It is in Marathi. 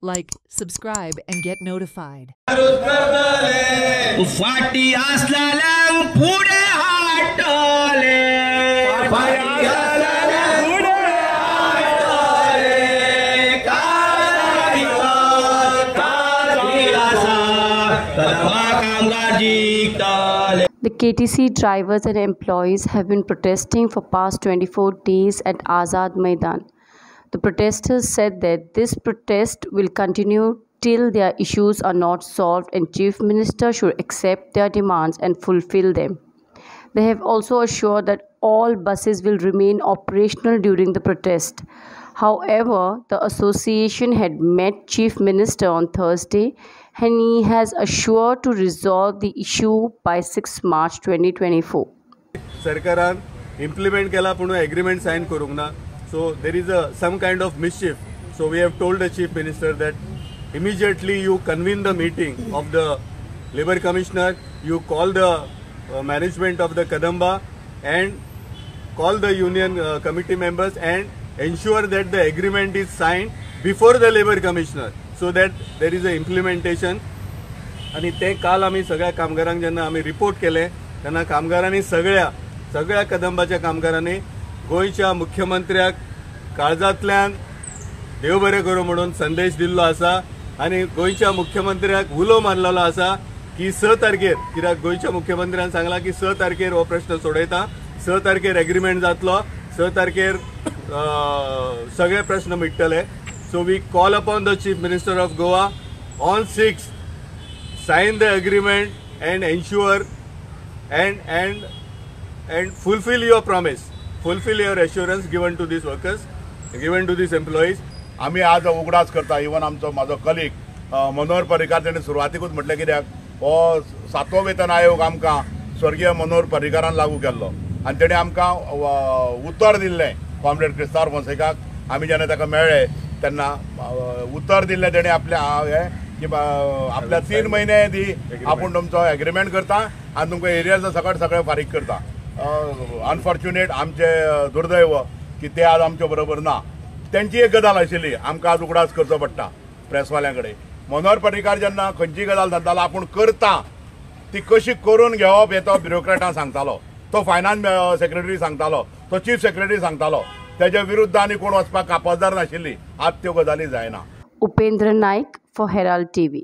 Like, subscribe, and get notified. फाटी असलेल्या पुढे हटले The KTC drivers and employees have been protesting for past 24 days at Azad Maidan. The protesters said that this protest will continue till their issues are not solved and Chief Minister should accept their demands and fulfill them. They have also assured that all buses will remain operational during the protest. However, the association had met Chief Minister on Thursday and he has assured to resolve the issue by 6 March 2024. सरकारान implement केला पण agreement sign करूंक ना. So there is some kind of mischief. So we have told the Chief Minister that immediately you convene the meeting of the Labour Commissioner, you call the management of the Kadamba and call the union committee members and ensure that the agreement is signed before the Labour Commissioner so that there is a implementation. आणि ते काल आम्ही सगळ्या कामगारांक जेन्ना आम्ही रिपोर्ट केले तेन्ना कामगारांनी सगळ्या कदंबाच्या कामगारांनी गोयच्या मुख्यमंत्र्याक काळजांतल्यान देव बरें करूं म्हणून संदेश दिल्लो आसा आणि गोयच्या मुख्यमंत्र्याक उलो मारलेलो आसा की 6 तारखेर कित्याक गोयच्या मुख्यमंत्र्यान सांगला की 6 तारखेर हो प्रश्न सोडयता 6 तारखेर एग्रीमेंट जातलो 6 तारखेर सगळे प्रश्न मिटतले. So we call upon the chief minister of Goa on 6 sign the agreement and ensure and fulfill your promise, fulfill your assurance given to these workers, given to these employees. आम्ही आज उगडास करता. इवन माझो कलीग मनोहर पर्रीकार ताणें सुरवातीकूच म्हटलें कित्याक हो 7वो वेतन आयोग आमकां स्वर्गीय मनोहर पर्रीकारान लागू केल्लो आनी ताणें आमकां उत्तर दिल्लें कॉम्रेड क्रिस्तांव फोन्सेकाक. आमी जेन्ना ताका मेळ्ळे तेन्ना उत्तर दिल्लें ताणें आपल्या की आपल्या 3 महिने दी आपण तुमचो एग्रीमेंट करता आणि तुमकां एरियाज सकट सगळें फारीक करता. अनफॉर्च्युनेट आमचे दुर्दैव की ते आज आमचे बरोबर ना. त्यांची एक गजाल आशिल्ली आमकां आज उगडास करचो पडटा प्रेसवाल्यां कडेन. मनोहर पर्रीकार जेन्ना खंयची गजाल सांगतालो आपूण करता ती कशी करून घेवप हे तो ब्युरोक्रेटांक सांगतालो, तो फायनान्स सेक्रेटरी सांगतालो, तो चीफ सेक्रेटरी सांगतालो. तेज्या विरुद्ध आनी कोण वचपाक कापाजदार नाशिल्ली. आज त्यो गजाली जायना. Upendra Naik for Herald TV.